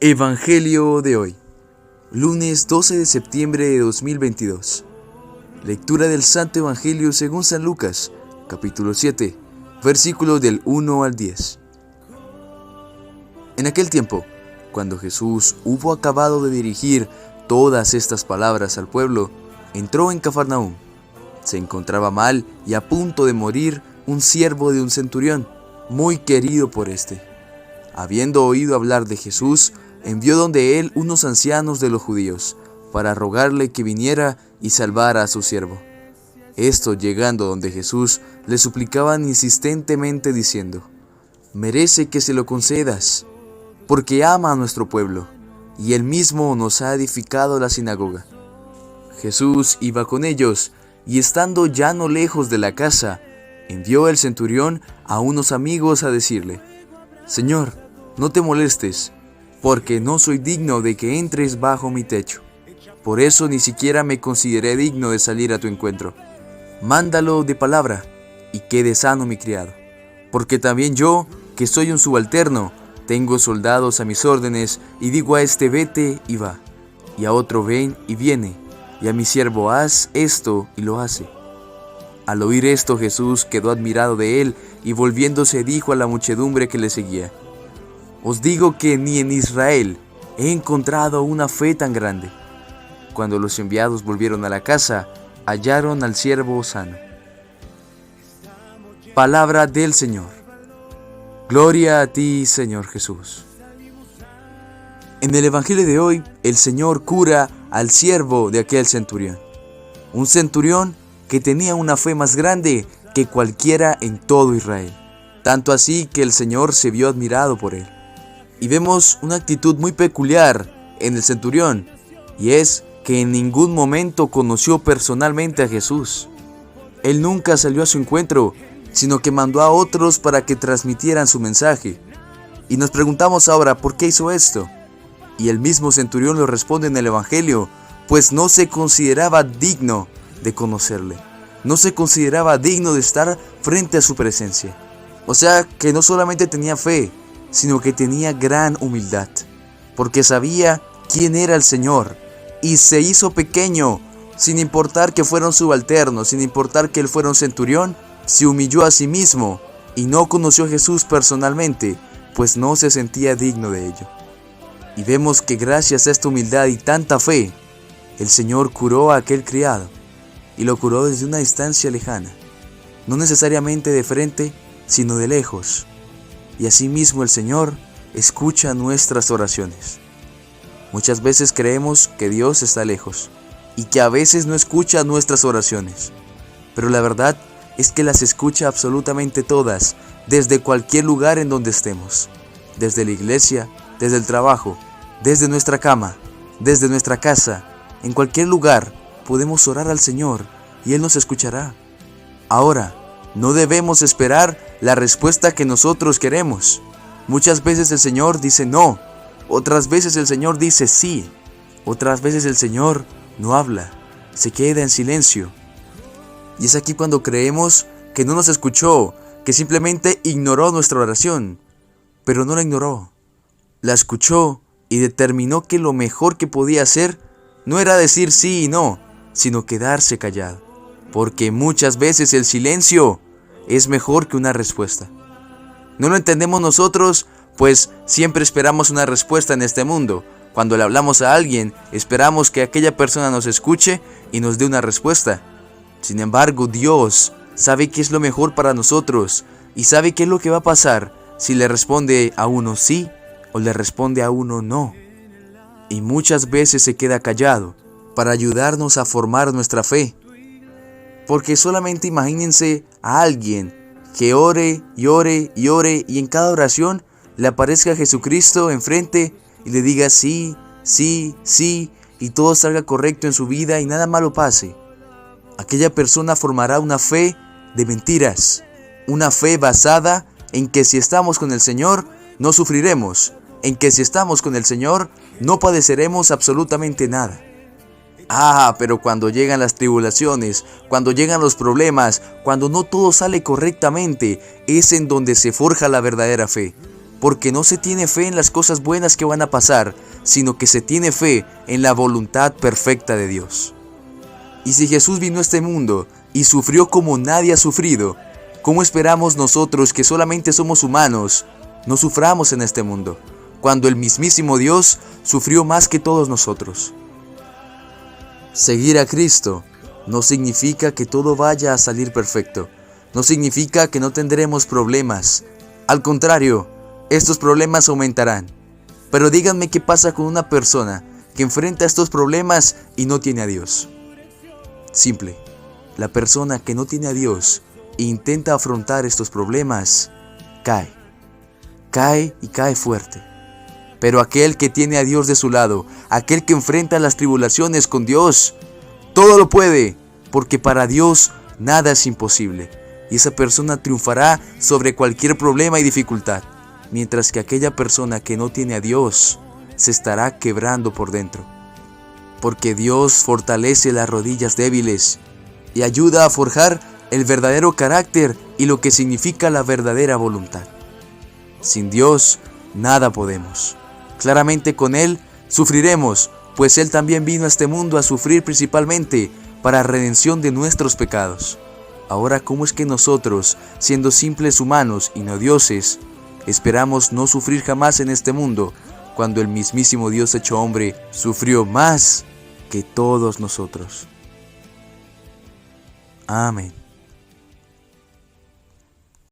Evangelio de hoy, lunes 12 de septiembre de 2022. Lectura del Santo Evangelio según San Lucas, capítulo 7, versículos del 1 al 10. En aquel tiempo, cuando Jesús hubo acabado de dirigir todas estas palabras al pueblo, entró en Cafarnaúm. Se encontraba mal y a punto de morir un siervo de un centurión, muy querido por éste. Habiendo oído hablar de Jesús, envió donde él unos ancianos de los judíos, para rogarle que viniera y salvara a su siervo. Estos, llegando donde Jesús, le suplicaban insistentemente diciendo: «Merece que se lo concedas, porque ama a nuestro pueblo, y él mismo nos ha edificado la sinagoga». Jesús iba con ellos, y estando ya no lejos de la casa, envió el centurión a unos amigos a decirle: «Señor, no te molestes, porque no soy digno de que entres bajo mi techo. Por eso ni siquiera me consideré digno de salir a tu encuentro. Mándalo de palabra, y quede sano mi criado. Porque también yo, que soy un subalterno, tengo soldados a mis órdenes, y digo a este vete y va, y a otro ven y viene, y a mi siervo haz esto y lo hace». Al oír esto, Jesús quedó admirado de él, y volviéndose dijo a la muchedumbre que le seguía: «Os digo que ni en Israel he encontrado una fe tan grande». Cuando los enviados volvieron a la casa, hallaron al siervo sano. Palabra del Señor. Gloria a ti, Señor Jesús. En el Evangelio de hoy, el Señor cura al siervo de aquel centurión. Un centurión que tenía una fe más grande que cualquiera en todo Israel. Tanto así que el Señor se vio admirado por él. Y vemos una actitud muy peculiar en el centurión, y es que en ningún momento conoció personalmente a Jesús. Él nunca salió a su encuentro, sino que mandó a otros para que transmitieran su mensaje. Y nos preguntamos ahora, ¿por qué hizo esto? Y el mismo centurión lo responde en el Evangelio, pues no se consideraba digno de conocerle. No se consideraba digno de estar frente a su presencia. O sea, que no solamente tenía fe, sino que tenía gran humildad, porque sabía quién era el Señor, y se hizo pequeño, sin importar que fuera un subalterno, sin importar que él fuera un centurión, se humilló a sí mismo, y no conoció a Jesús personalmente, pues no se sentía digno de ello. Y vemos que gracias a esta humildad y tanta fe, el Señor curó a aquel criado, y lo curó desde una distancia lejana, no necesariamente de frente, sino de lejos. Y asimismo el Señor escucha nuestras oraciones. Muchas veces creemos que Dios está lejos y que a veces no escucha nuestras oraciones. Pero la verdad es que las escucha absolutamente todas, desde cualquier lugar en donde estemos. Desde la iglesia, desde el trabajo, desde nuestra cama, desde nuestra casa. En cualquier lugar podemos orar al Señor y Él nos escuchará. Ahora, no debemos esperar la respuesta que nosotros queremos. Muchas veces el Señor dice no, otras veces el Señor dice sí, otras veces el Señor no habla, se queda en silencio. Y es aquí cuando creemos que no nos escuchó, que simplemente ignoró nuestra oración. Pero no la ignoró, la escuchó y determinó que lo mejor que podía hacer no era decir sí y no, sino quedarse callado. Porque muchas veces el silencio es mejor que una respuesta. No lo entendemos nosotros, pues siempre esperamos una respuesta en este mundo. Cuando le hablamos a alguien, esperamos que aquella persona nos escuche y nos dé una respuesta. Sin embargo, Dios sabe qué es lo mejor para nosotros y sabe qué es lo que va a pasar si le responde a uno sí o le responde a uno no. Y muchas veces se queda callado para ayudarnos a formar nuestra fe. Porque solamente imagínense a alguien que ore y ore y ore y en cada oración le aparezca Jesucristo enfrente y le diga sí, sí, sí y todo salga correcto en su vida y nada malo pase. Aquella persona formará una fe de mentiras, una fe basada en que si estamos con el Señor no sufriremos, en que si estamos con el Señor no padeceremos absolutamente nada. Pero cuando llegan las tribulaciones, cuando llegan los problemas, cuando no todo sale correctamente, es en donde se forja la verdadera fe. porque no se tiene fe en las cosas buenas que van a pasar, sino que se tiene fe en la voluntad perfecta de Dios. Y si Jesús vino a este mundo y sufrió como nadie ha sufrido, ¿cómo esperamos nosotros, que solamente somos humanos, no suframos en este mundo, cuando el mismísimo Dios sufrió más que todos nosotros? Seguir a Cristo no significa que todo vaya a salir perfecto. No significa que no tendremos problemas. Al contrario, estos problemas aumentarán. Pero díganme qué pasa con una persona que enfrenta estos problemas y no tiene a Dios. Simple. La persona que no tiene a Dios e intenta afrontar estos problemas, cae. Cae y cae fuerte. Pero aquel que tiene a Dios de su lado, aquel que enfrenta las tribulaciones con Dios, todo lo puede, porque para Dios nada es imposible. Y esa persona triunfará sobre cualquier problema y dificultad, mientras que aquella persona que no tiene a Dios se estará quebrando por dentro. Porque Dios fortalece las rodillas débiles y ayuda a forjar el verdadero carácter y lo que significa la verdadera voluntad. Sin Dios, nada podemos. Claramente con Él sufriremos, pues Él también vino a este mundo a sufrir principalmente para redención de nuestros pecados. Ahora, ¿cómo es que nosotros, siendo simples humanos y no dioses, esperamos no sufrir jamás en este mundo, cuando el mismísimo Dios hecho hombre sufrió más que todos nosotros? Amén.